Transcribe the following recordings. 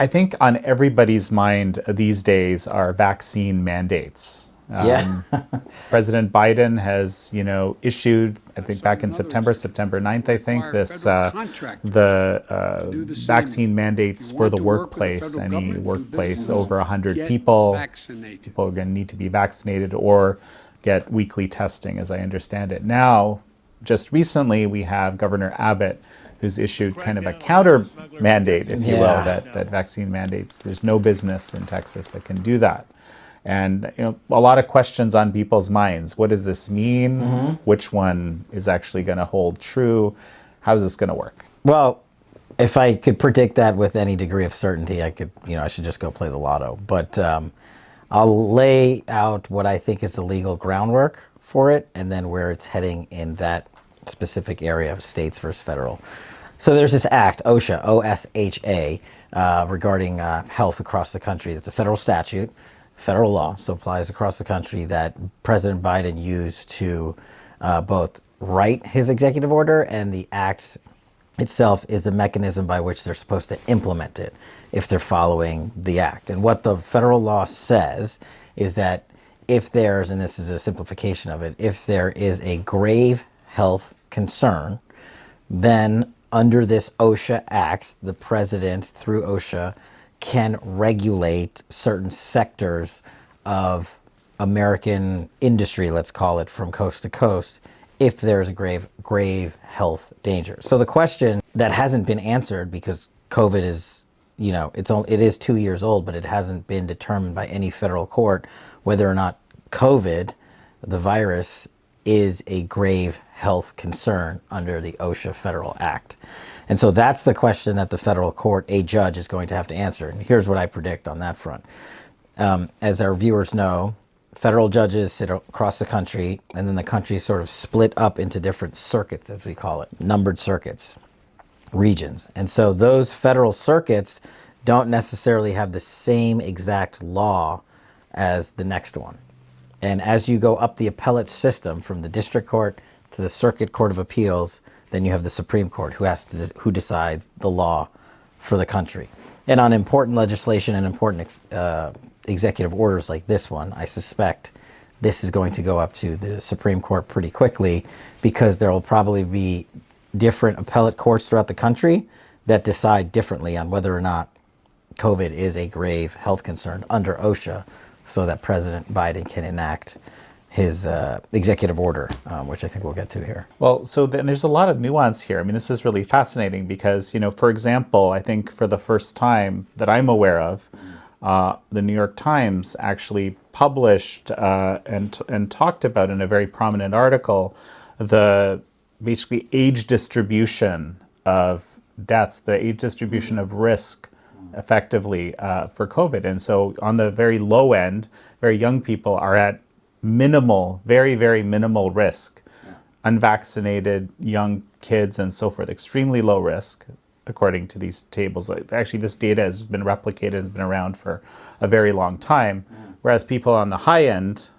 I think on everybody's mind these days are vaccine mandates. President Biden has, issued, I think back in September 9th, I think, the vaccine mandates for the workplace. Any workplace over 100 people are going to need to be vaccinated or get weekly testing, as I understand it. Now, just recently, we have Governor Abbott, who's issued kind of a counter mandate, if you will, that vaccine mandates. There's no business in Texas that can do that. And a lot of questions on people's minds. What does this mean? Which one is actually going to hold true? How's this going to work? Well, if I could predict that with any degree of certainty, I should just go play the lotto. But I'll lay out what I think is the legal groundwork for it, and then where it's heading in that specific area of states versus federal. So there's this act, OSHA, O-S-H-A, regarding health across the country. It's a federal statute, federal law, so applies across the country, that President Biden used to both write his executive order, and the act itself is the mechanism by which they're supposed to implement it if they're following the act. And what the federal law says is that if there's, and this is a simplification of it, if there is a grave health concern, then under this OSHA Act, the president, through OSHA, can regulate certain sectors of American industry, let's call it, from coast to coast, if there's a grave health danger. So the question that hasn't been answered, because COVID is, it is 2 years old, but it hasn't been determined by any federal court whether or not COVID, the virus, is a grave health concern under the OSHA Federal Act. And so that's the question that the federal court, a judge, is going to have to answer. And here's what I predict on that front. As our viewers know, federal judges sit across the country, and then the country is sort of split up into different circuits, as we call it, numbered circuits, regions. And so those federal circuits don't necessarily have the same exact law as the next one. And as you go up the appellate system from the district court to the circuit court of appeals, then you have the Supreme Court who decides the law for the country. And on important legislation and important executive orders like this one, I suspect this is going to go up to the Supreme Court pretty quickly, because there will probably be different appellate courts throughout the country that decide differently on whether or not COVID is a grave health concern under OSHA, so that President Biden can enact his executive order, which I think we'll get to here. Well, so then there's a lot of nuance here. I mean, this is really fascinating because, for example, I think for the first time that I'm aware of, the New York Times actually published and talked about in a very prominent article the basically age distribution of deaths, the age distribution of risk effectively for COVID. And so on the very low end, very young people are at minimal, very, very minimal risk. Unvaccinated young kids and so forth, extremely low risk, according to these tables. Actually, this data has been replicated, has been around for a very long time. Whereas people on the high end,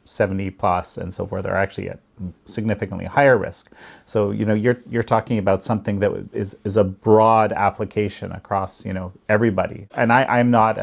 70 plus and so forth, are actually at significantly higher risk. So, you're talking about something that is a broad application across, everybody. And I'm not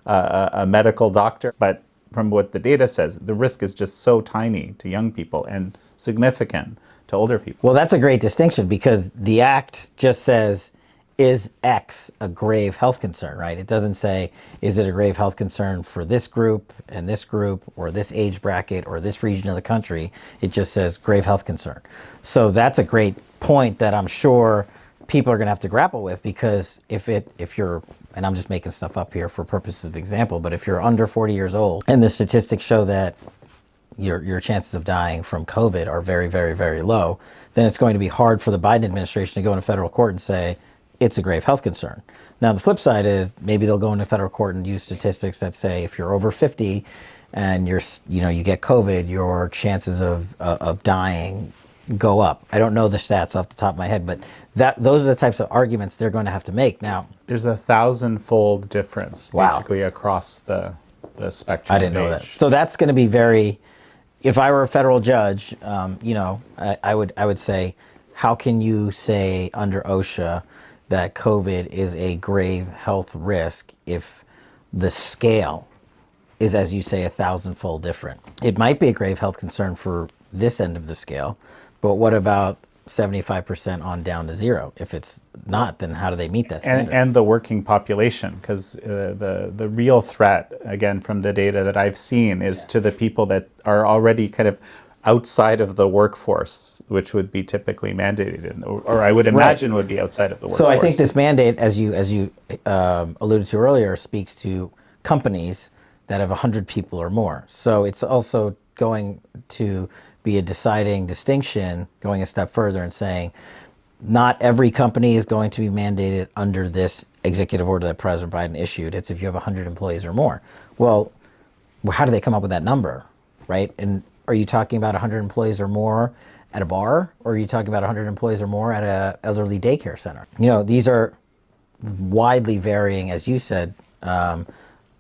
a medical doctor, but from what the data says, the risk is just so tiny to young people and significant to older people. Well, that's a great distinction, because the act just says, is X a grave health concern, right? It doesn't say, is it a grave health concern for this group and this group or this age bracket or this region of the country. It just says grave health concern. So that's a great point that I'm sure people are going to have to grapple with, because if you're, and I'm just making stuff up here for purposes of example, but if you're under 40 years old and the statistics show that your chances of dying from COVID are very, very, very low, then it's going to be hard for the Biden administration to go into federal court and say it's a grave health concern. Now, the flip side is maybe they'll go into federal court and use statistics that say if you're over 50 and you get COVID, your chances of dying go up. I don't know the stats off the top of my head, but those are the types of arguments they're going to have to make. Now, there's 1,000-fold difference basically across the spectrum. I didn't know that. So that's going to be very. If I were a federal judge, I would say, how can you say under OSHA that COVID is a grave health risk if the scale is, as you say, 1,000-fold different. It might be a grave health concern for this end of the scale, but what about 75% on down to zero? If it's not, then how do they meet that standard? And the working population, because the real threat, again, from the data that I've seen, is to the people that are already kind of outside of the workforce, which would be typically mandated, or I would imagine would be outside of the workforce. So I think this mandate, as you alluded to earlier, speaks to companies that have 100 people or more. So it's also going to be a deciding distinction, going a step further and saying, not every company is going to be mandated under this executive order that President Biden issued. It's if you have 100 employees or more. Well, how do they come up with that number, right? And are you talking about 100 employees or more at a bar, or are you talking about 100 employees or more at an elderly daycare center? You know, these are widely varying, as you said,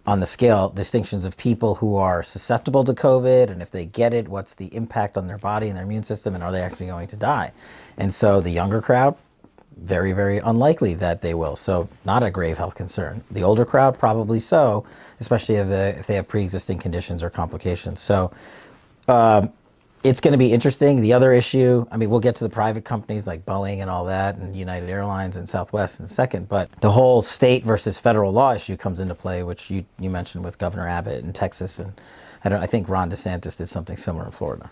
on the scale, distinctions of people who are susceptible to COVID, and if they get it, what's the impact on their body and their immune system, and are they actually going to die? And so the younger crowd, very, very unlikely that they will. So not a grave health concern. The older crowd, probably so, especially if they have pre-existing conditions or complications. So it's going to be interesting. The other issue, I mean, we'll get to the private companies like Boeing and all that, and United Airlines and Southwest in a second, but the whole state versus federal law issue comes into play, which you mentioned with Governor Abbott in Texas, and I think Ron DeSantis did something similar in Florida.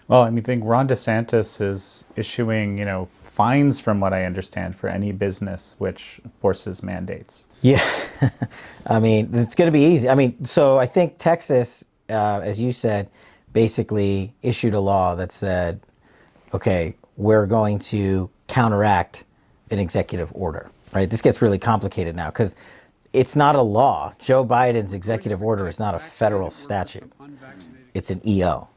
Well, I mean, I think Ron DeSantis is issuing, fines, from what I understand, for any business which forces mandates. Yeah, I mean, it's going to be easy. I mean, so I think Texas, as you said, basically issued a law that said, okay, we're going to counteract an executive order, right? This gets really complicated now because it's not a law. Joe Biden's executive order is not a federal statute. It's an EO.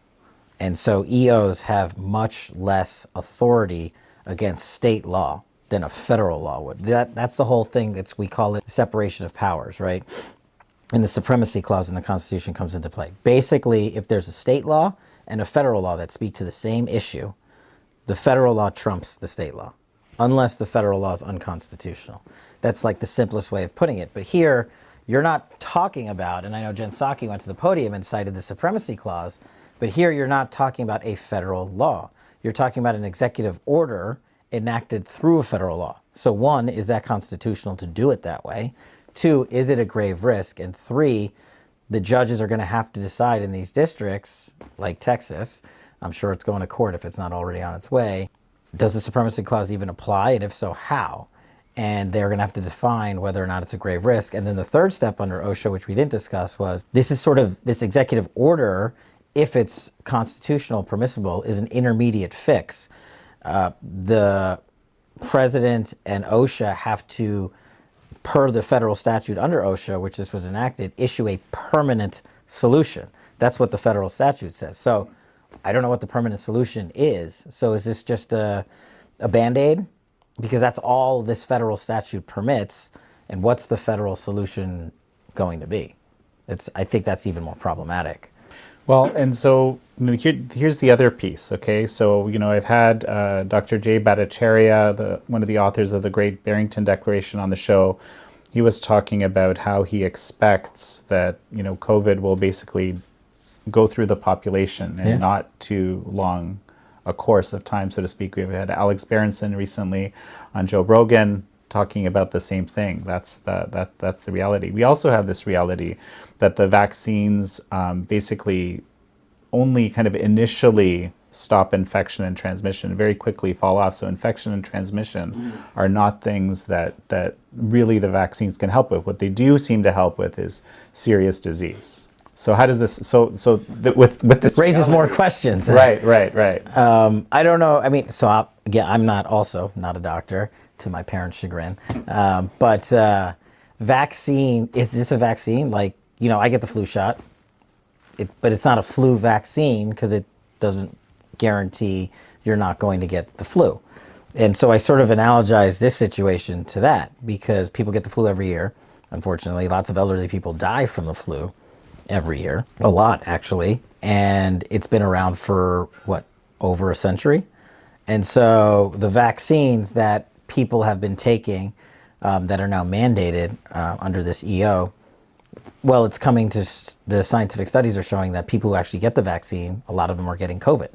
And so EOs have much less authority against state law than a federal law would. That's the whole thing. We call it separation of powers, right? And the supremacy clause in the Constitution comes into play. Basically, if there's a state law and a federal law that speak to the same issue, the federal law trumps the state law, unless the federal law is unconstitutional. That's like the simplest way of putting it. But here, you're not talking about, and I know Jen Psaki went to the podium and cited the supremacy clause, but here you're not talking about a federal law. You're talking about an executive order enacted through a federal law. So one, is that constitutional to do it that way? Two, is it a grave risk? And three, the judges are going to have to decide in these districts, like Texas, I'm sure it's going to court if it's not already on its way, does the supremacy clause even apply? And if so, how? And they're going to have to define whether or not it's a grave risk. And then the third step under OSHA, which we didn't discuss, was this executive order, if it's constitutional, permissible, is an intermediate fix. The president and OSHA have to, per the federal statute under OSHA, which this was enacted, issue a permanent solution. That's what the federal statute says. So I don't know what the permanent solution is. So is this just a Band-Aid? Because that's all this federal statute permits. And what's the federal solution going to be? I think that's even more problematic. Well, and so here's the other piece, okay? So, I've had Dr. Jay Bhattacharya, one of the authors of the Great Barrington Declaration, on the show. He was talking about how he expects that, COVID will basically go through the population and not too long a course of time, so to speak. We've had Alex Berenson recently on Joe Rogan talking about the same thing. That's the reality. We also have this reality that the vaccines basically only kind of initially stop infection and transmission, very quickly fall off. So infection and transmission are not things that really the vaccines can help with. What they do seem to help with is serious disease. So how does this? With this raises more questions. Right. I don't know. I mean, I'm not a doctor, to my parents' chagrin. But vaccine, is this a vaccine? Like, I get the flu shot, but it's not a flu vaccine because it doesn't guarantee you're not going to get the flu. And so I sort of analogize this situation to that, because people get the flu every year. Unfortunately, lots of elderly people die from the flu every year. A lot, actually. And it's been around for, over a century? And so the vaccines that people have been taking that are now mandated under this EO, well, it's coming to the scientific studies are showing that people who actually get the vaccine, a lot of them are getting COVID.